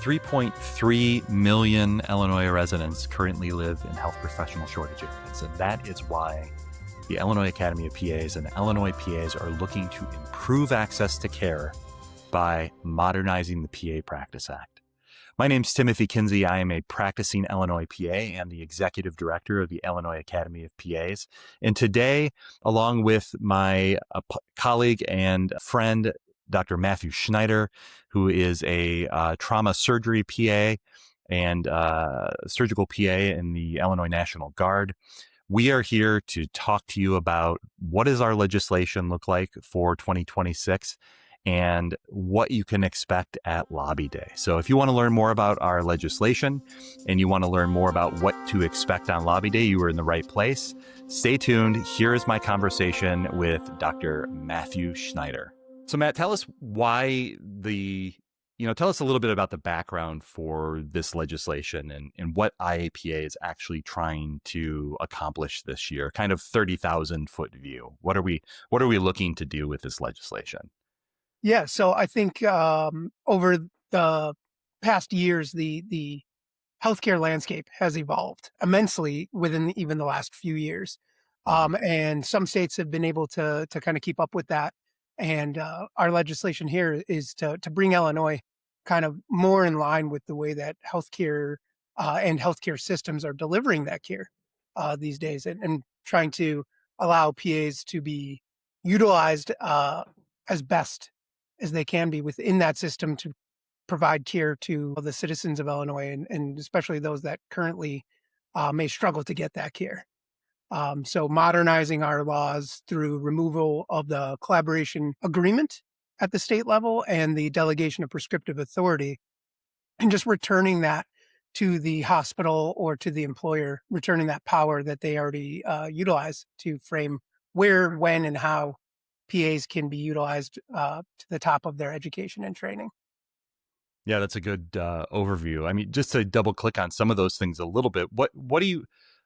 3.3 million Illinois residents currently live in health professional shortage areas, and that is why the Illinois Academy of PAs and Illinois PAs are looking to improve access to care by modernizing the PA Practice Act. My name's Timothy Kinsey. I am a practicing Illinois PA and the executive director of the Illinois Academy of PAs. And today, along with my colleague and friend, Dr. Matthew Schneider, who is a trauma surgery PA and surgical PA in the Illinois National Guard, we are here to talk to you about what does our legislation look like for 2026 and what you can expect at Lobby Day. So if you want to learn more about our legislation and you want to learn more about what to expect on Lobby Day, you are in the right place. Stay tuned. Here is my conversation with Dr. Matthew Schneider. So Matt, tell us tell us a little bit about the background for this legislation and what IAPA is actually trying to accomplish this year, kind of 30,000 foot view. What are we looking to do with this legislation? Yeah, so I think over the past years, the healthcare landscape has evolved immensely within even the last few years. And some states have been able to kind of keep up with that. And our legislation here is to bring Illinois kind of more in line with the way that healthcare and healthcare systems are delivering that care these days, and trying to allow PAs to be utilized as best as they can be within that system to provide care to the citizens of Illinois, and especially those that currently may struggle to get that care. So modernizing our laws through removal of the collaboration agreement at the state level and the delegation of prescriptive authority, and just returning that to the hospital or to the employer, returning that power that they already utilize to frame where, when, and how PAs can be utilized to the top of their education and training. Yeah, that's a good overview. I mean, just to double click on some of those things a little bit,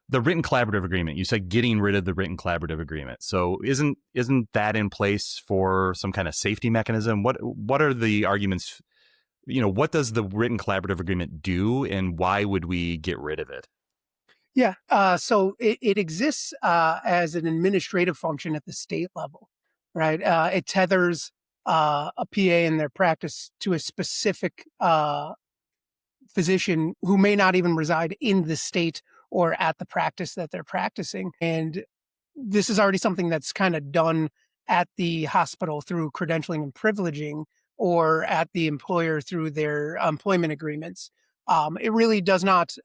the written collaborative agreement, you said getting rid of the written collaborative agreement. So isn't that in place for some kind of safety mechanism? What are the arguments? What does the written collaborative agreement do and why would we get rid of it? Yeah, so it exists as an administrative function at the state level, right? It tethers a PA in their practice to a specific physician who may not even reside in the state or at the practice that they're practicing. And this is already something that's kind of done at the hospital through credentialing and privileging, or at the employer through their employment agreements. It really does not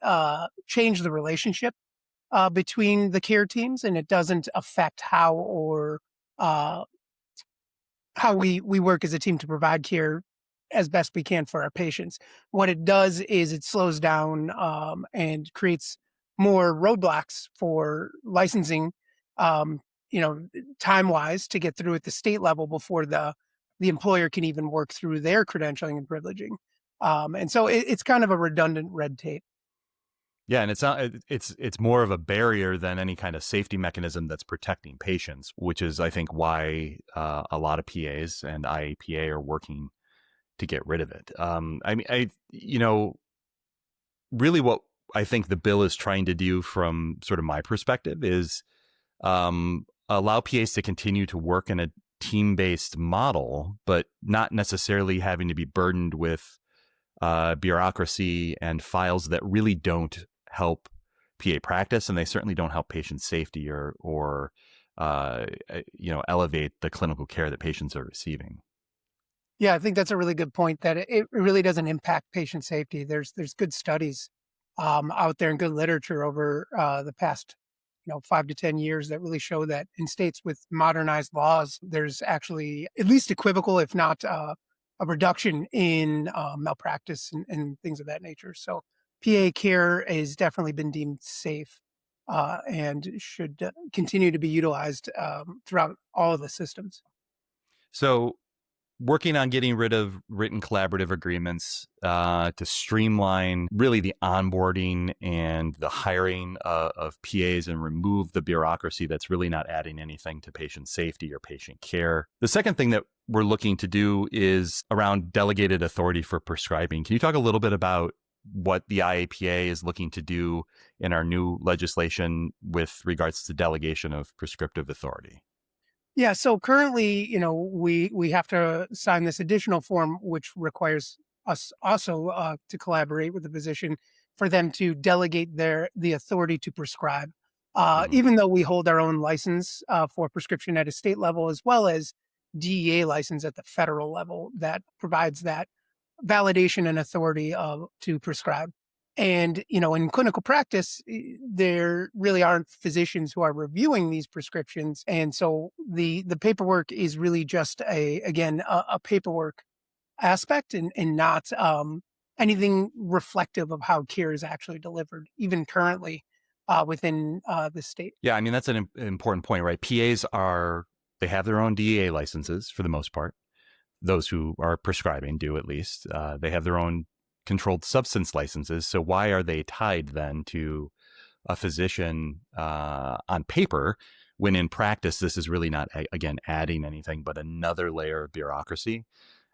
change the relationship between the care teams, and it doesn't affect uh, how we work as a team to provide care as best we can for our patients. What it does is it slows down and creates more roadblocks for licensing, um, time wise, to get through at the state level before the employer can even work through their credentialing and privileging. And so it's kind of a redundant red tape. Yeah, and it's more of a barrier than any kind of safety mechanism that's protecting patients, which is, I think, why a lot of PAs and IAPA are working to get rid of it. Really what I think the bill is trying to do from sort of my perspective is allow PAs to continue to work in a team-based model, but not necessarily having to be burdened with bureaucracy and files that really don't help PA practice, and they certainly don't help patient safety or elevate the clinical care that patients are receiving. Yeah, I think that's a really good point, that it really doesn't impact patient safety. There's good studies out there and good literature over the past 5 to 10 years that really show that in states with modernized laws, there's actually at least equivocal, if not a reduction in malpractice and things of that nature. So PA care has definitely been deemed safe and should continue to be utilized throughout all of the systems. So working on getting rid of written collaborative agreements to streamline really the onboarding and the hiring of PAs and remove the bureaucracy that's really not adding anything to patient safety or patient care. The second thing that we're looking to do is around delegated authority for prescribing. Can you talk a little bit about what the IAPA is looking to do in our new legislation with regards to delegation of prescriptive authority? Yeah, so currently, we have to sign this additional form, which requires us also to collaborate with the physician for them to delegate the authority to prescribe. Mm-hmm. Even though we hold our own license for prescription at a state level, as well as DEA license at the federal level, that provides that validation and authority to prescribe. And, in clinical practice, there really aren't physicians who are reviewing these prescriptions. And so the paperwork is really just a paperwork aspect and not anything reflective of how care is actually delivered, even currently within the state. Yeah, I mean, that's an important point, right? They have their own DEA licenses for the most part. Those who are prescribing do at least. They have their own controlled substance licenses. So why are they tied then to a physician on paper when in practice this is really not, again, adding anything but another layer of bureaucracy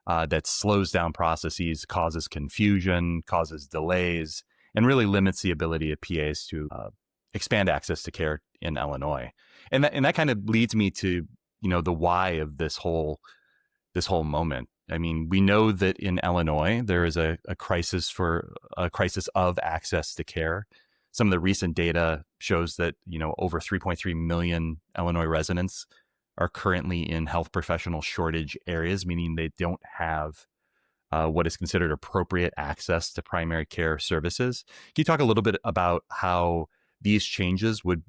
that slows down processes, causes confusion, causes delays, and really limits the ability of PAs to expand access to care in Illinois. And that kind of leads me to the why of this whole moment. I mean, we know that in Illinois there is a crisis of access to care. Some of the recent data shows that over 3.3 million Illinois residents are currently in health professional shortage areas, meaning they don't have what is considered appropriate access to primary care services. Can you talk a little bit about how these changes would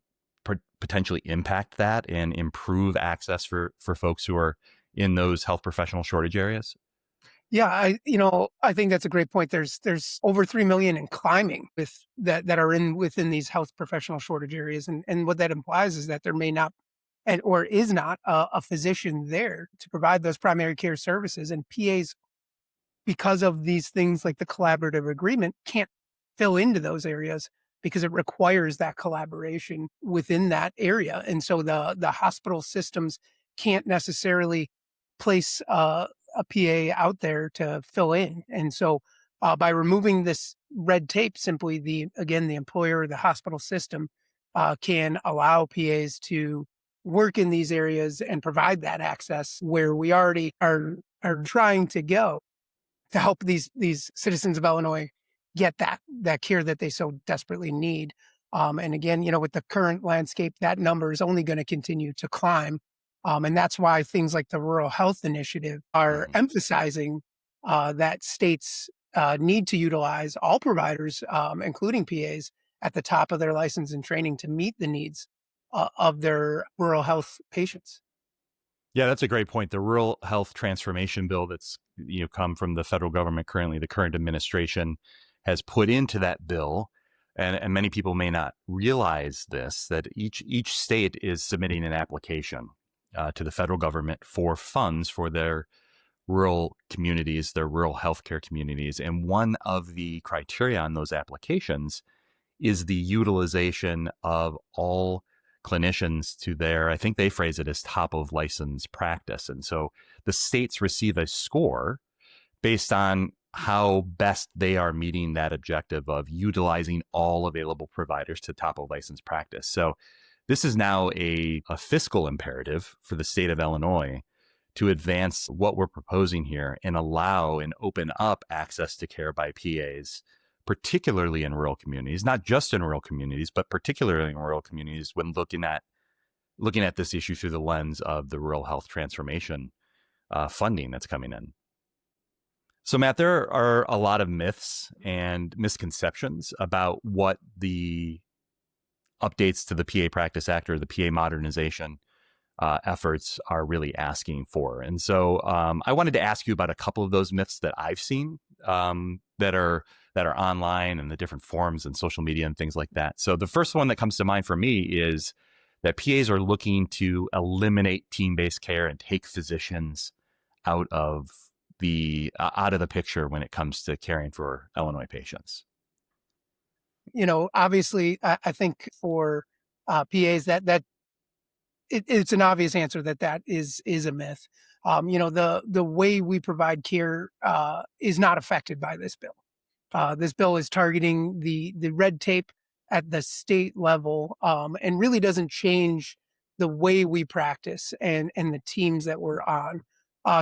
potentially impact that and improve access for folks who are in those health professional shortage areas? Yeah, I think that's a great point. There's over 3 million and climbing with that are within these health professional shortage areas, and what that implies is that there may not or is not a physician there to provide those primary care services, and PAs, because of these things like the collaborative agreement, can't fill into those areas because it requires that collaboration within that area. And so the hospital systems can't necessarily place a PA out there to fill in. And so by removing this red tape, simply the employer or the hospital system can allow PAs to work in these areas and provide that access where we already are trying to go to help these citizens of Illinois get that care that they so desperately need. And again, with the current landscape, that number is only going to continue to climb. And that's why things like the Rural Health Initiative are Mm-hmm. emphasizing that states need to utilize all providers, including PAs, at the top of their license and training to meet the needs of their rural health patients. Yeah, that's a great point. The Rural Health Transformation Bill that's come from the federal government currently, the current administration has put into that bill, and many people may not realize this, that each state is submitting an application to the federal government for funds for their rural communities, their rural healthcare communities. And one of the criteria on those applications is the utilization of all clinicians to their, I think they phrase it as top of license practice. And so the states receive a score based on how best they are meeting that objective of utilizing all available providers to top of license practice. So this is now a fiscal imperative for the state of Illinois to advance what we're proposing here and allow and open up access to care by PAs, particularly in rural communities, not just in rural communities, but particularly in rural communities when looking at this issue through the lens of the rural health transformation funding that's coming in. So, Matt, there are a lot of myths and misconceptions about what the updates to the PA Practice Act or the PA Modernization efforts are really asking for. And so I wanted to ask you about a couple of those myths that I've seen that are online and the different forums and social media and things like that. So the first one that comes to mind for me is that PAs are looking to eliminate team-based care and take physicians out of the picture when it comes to caring for Illinois patients? Obviously, I think for PAs that it's an obvious answer that is a myth. The way we provide care is not affected by this bill. This bill is targeting the red tape at the state level, and really doesn't change the way we practice and the teams that we're on.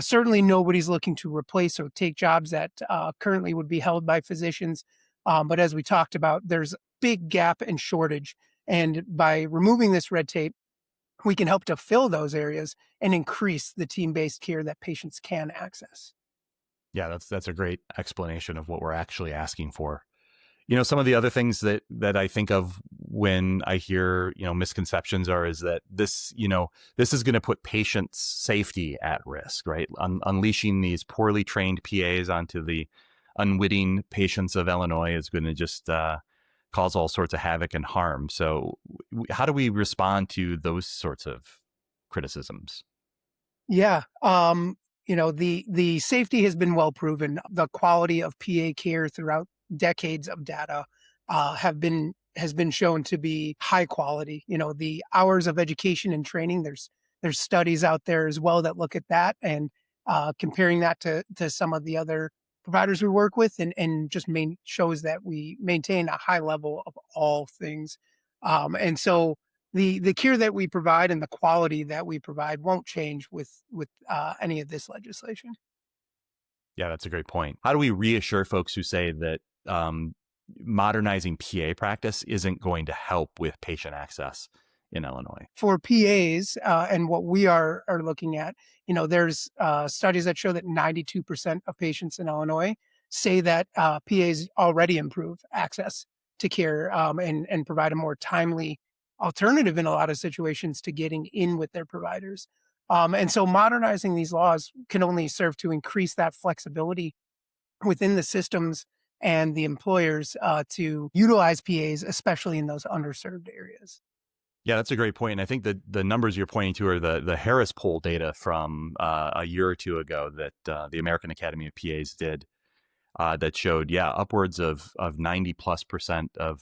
Certainly, nobody's looking to replace or take jobs that currently would be held by physicians. But as we talked about, there's a big gap and shortage, and by removing this red tape, we can help to fill those areas and increase the team-based care that patients can access. Yeah, that's a great explanation of what we're actually asking for. Some of the other things that I think of when I hear, misconceptions is that this is going to put patients' safety at risk, right? Unleashing these poorly trained PAs onto the unwitting patients of Illinois is going to just cause all sorts of havoc and harm. So how do we respond to those sorts of criticisms? Yeah. The safety has been well proven. The quality of PA care throughout decades of data has been shown to be high quality. The hours of education and training, there's studies out there as well that look at that, and comparing that to some of the other providers we work with, and just shows that we maintain a high level of all things. And so the care that we provide and the quality that we provide won't change with any of this legislation. Yeah, that's a great point. How do we reassure folks who say that modernizing PA practice isn't going to help with patient access in Illinois? For PAs, and what we are looking at, there's studies that show that 92% of patients in Illinois say that PAs already improve access to care, and provide a more timely alternative in a lot of situations to getting in with their providers. And so modernizing these laws can only serve to increase that flexibility within the systems and the employers to utilize PAs, especially in those underserved areas. Yeah, that's a great point. And I think that the numbers you're pointing to are the Harris poll data from a year or two ago that the American Academy of PAs did that showed, upwards of 90+% of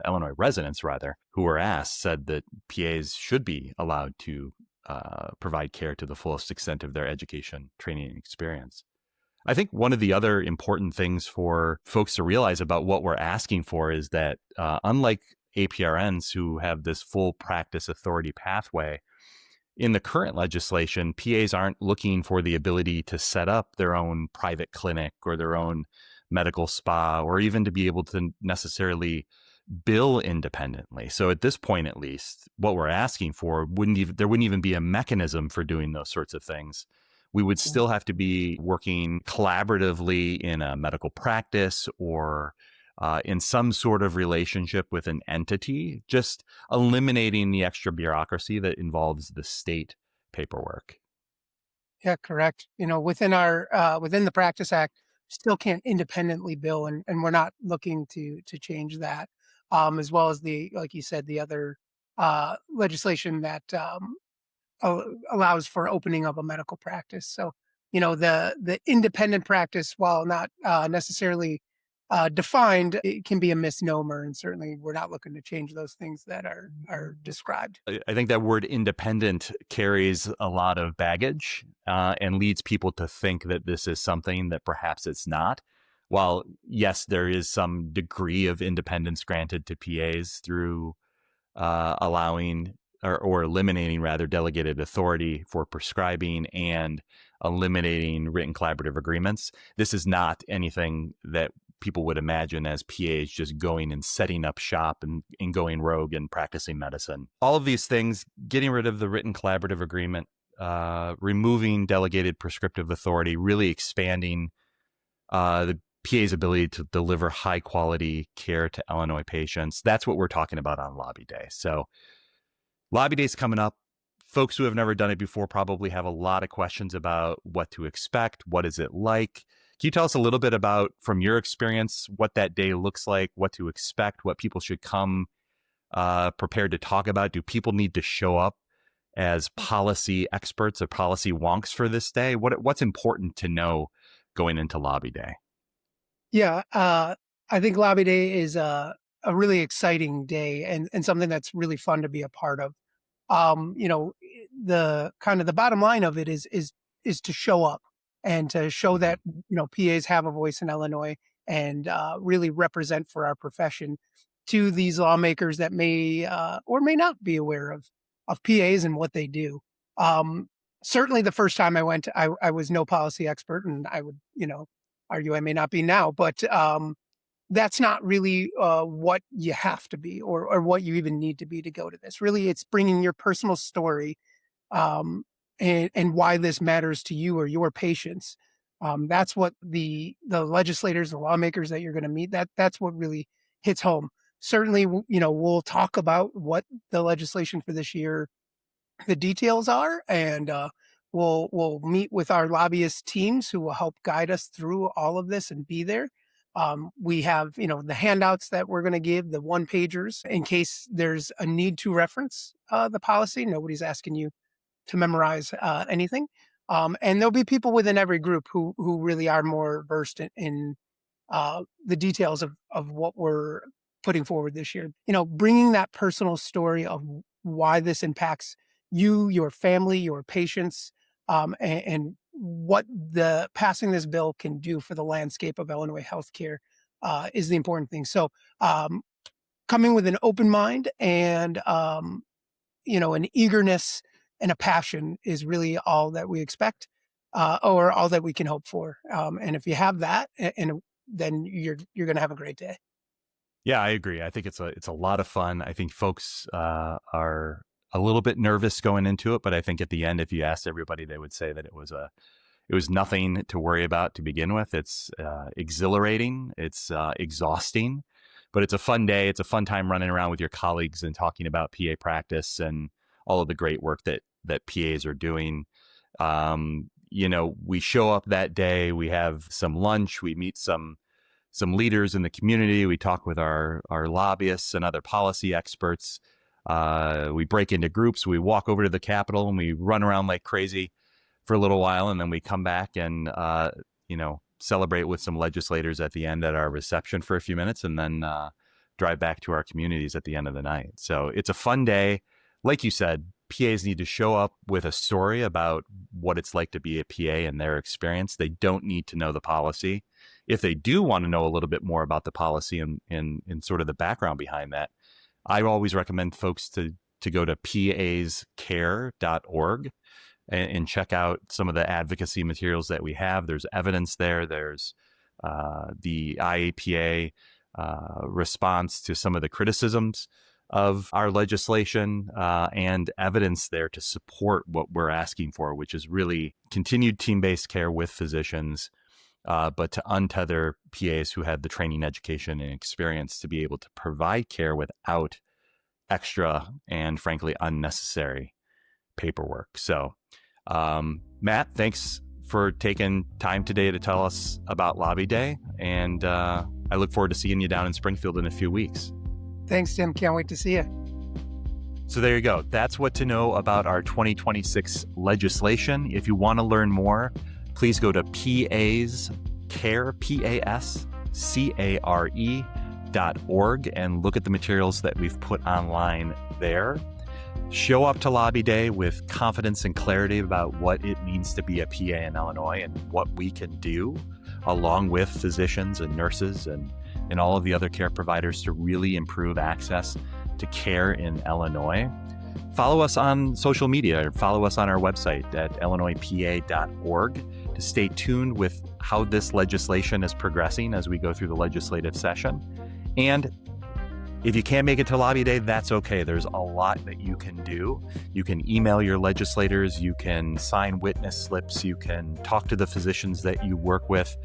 Illinois residents, rather, who were asked said that PAs should be allowed to provide care to the fullest extent of their education, training, and experience. I think one of the other important things for folks to realize about what we're asking for is that unlike APRNs who have this full practice authority pathway, in the current legislation, PAs aren't looking for the ability to set up their own private clinic or their own medical spa, or even to be able to necessarily bill independently. So at this point, at least, what we're asking for there wouldn't even be a mechanism for doing those sorts of things. We would still have to be working collaboratively in a medical practice or in some sort of relationship with an entity, just eliminating the extra bureaucracy that involves the state paperwork. Yeah, correct. Within the Practice Act, still can't independently bill, and we're not looking to change that. As well as like you said, the other legislation that allows for opening of a medical practice. So, the independent practice, while not necessarily defined, it can be a misnomer, and certainly we're not looking to change those things that are described. I think that word independent carries a lot of baggage and leads people to think that this is something that perhaps it's not. While, yes, there is some degree of independence granted to PAs through allowing or eliminating, rather, delegated authority for prescribing and eliminating written collaborative agreements, this is not anything that people would imagine as PAs just going and setting up shop and going rogue and practicing medicine. All of these things, getting rid of the written collaborative agreement, removing delegated prescriptive authority, really expanding the PA's ability to deliver high quality care to Illinois patients. That's what we're talking about on Lobby Day. So Lobby Day's coming up. Folks who have never done it before probably have a lot of questions about what to expect. What is it like? Can you tell us a little bit about, from your experience, what that day looks like, what to expect, what people should come prepared to talk about? Do people need to show up as policy experts or policy wonks for this day? What's important to know going into Lobby Day? Yeah, I think Lobby Day is a really exciting day and something that's really fun to be a part of. You know, the kind of the bottom line of it is to show up and to show Mhm. that, you know, PAs have a voice in Illinois and really represent for our profession to these lawmakers that may or may not be aware of PAs and what they do. Um, Certainly, the first time I went, I was no policy expert, and I would, you know, argue I may not be now, but that's not really what you have to be or what you even need to be to go to this. Really, it's bringing your personal story um, and why this matters to you or your patients. That's what the legislators, the lawmakers that you're going to meet. That's what really hits home. Certainly, you know, we'll talk about what the legislation for this year the details are, and we'll meet with our lobbyist teams who will help guide us through all of this and be there. We have, you know, the handouts that we're going to give, the one pagers, in case there's a need to reference the policy. Nobody's asking you to memorize anything, and there'll be people within every group who really are more versed in the details of what we're putting forward this year. You know, bringing that personal story of why this impacts you, your family, your patients, and what the passing this bill can do for the landscape of Illinois healthcare is the important thing. So, coming with an open mind and you know, an eagerness and a passion is really all that we expect, or all that we can hope for. And if you have that, and then you're going to have a great day. Yeah, I agree. I think it's a lot of fun. I think folks are a little bit nervous going into it, but I think at the end, if you asked everybody, they would say that it was nothing to worry about to begin with. It's exhilarating. It's exhausting, but it's a fun day. It's a fun time running around with your colleagues and talking about PA practice and all of the great work that PAs are doing. You know, we show up that day. We have some lunch. We meet some leaders in the community. We talk with our lobbyists and other policy experts. We break into groups. We walk over to the Capitol and we run around like crazy for a little while, and then we come back and you know, celebrate with some legislators at the end at our reception for a few minutes, and then drive back to our communities at the end of the night. So it's a fun day. Like you said, PAs need to show up with a story about what it's like to be a PA and their experience. They don't need to know the policy. If they do want to know a little bit more about the policy and sort of the background behind that, I always recommend folks to go to pascare.org and check out some of the advocacy materials that we have. There's evidence there. There's the IAPA response to some of the criticisms of our legislation, and evidence there to support what we're asking for, which is really continued team-based care with physicians, but to untether PAs who have the training, education, and experience to be able to provide care without extra and frankly unnecessary paperwork. So, Matt, thanks for taking time today to tell us about Lobby Day, and I look forward to seeing you down in Springfield in a few weeks. Thanks, Tim. Can't wait to see you. So there you go. That's what to know about our 2026 legislation. If you want to learn more, please go to pascare.org and look at the materials that we've put online there. Show up to Lobby Day with confidence and clarity about what it means to be a PA in Illinois and what we can do, along with physicians and nurses and all of the other care providers, to really improve access to care in Illinois. Follow us on social media, or follow us on our website at illinoispa.org to stay tuned with how this legislation is progressing as we go through the legislative session. And if you can't make it to Lobby Day, that's okay. There's a lot that you can do. You can email your legislators, you can sign witness slips, you can talk to the physicians that you work with,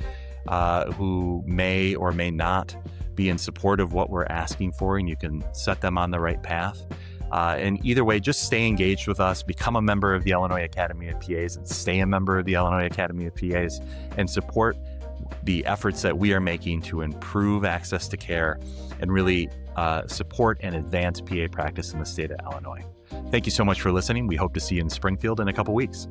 who may or may not be in support of what we're asking for, and you can set them on the right path. And either way, just stay engaged with us, become a member of the Illinois Academy of PAs, and stay a member of the Illinois Academy of PAs, and support the efforts that we are making to improve access to care and really support and advance PA practice in the state of Illinois. Thank you so much for listening. We hope to see you in Springfield in a couple weeks.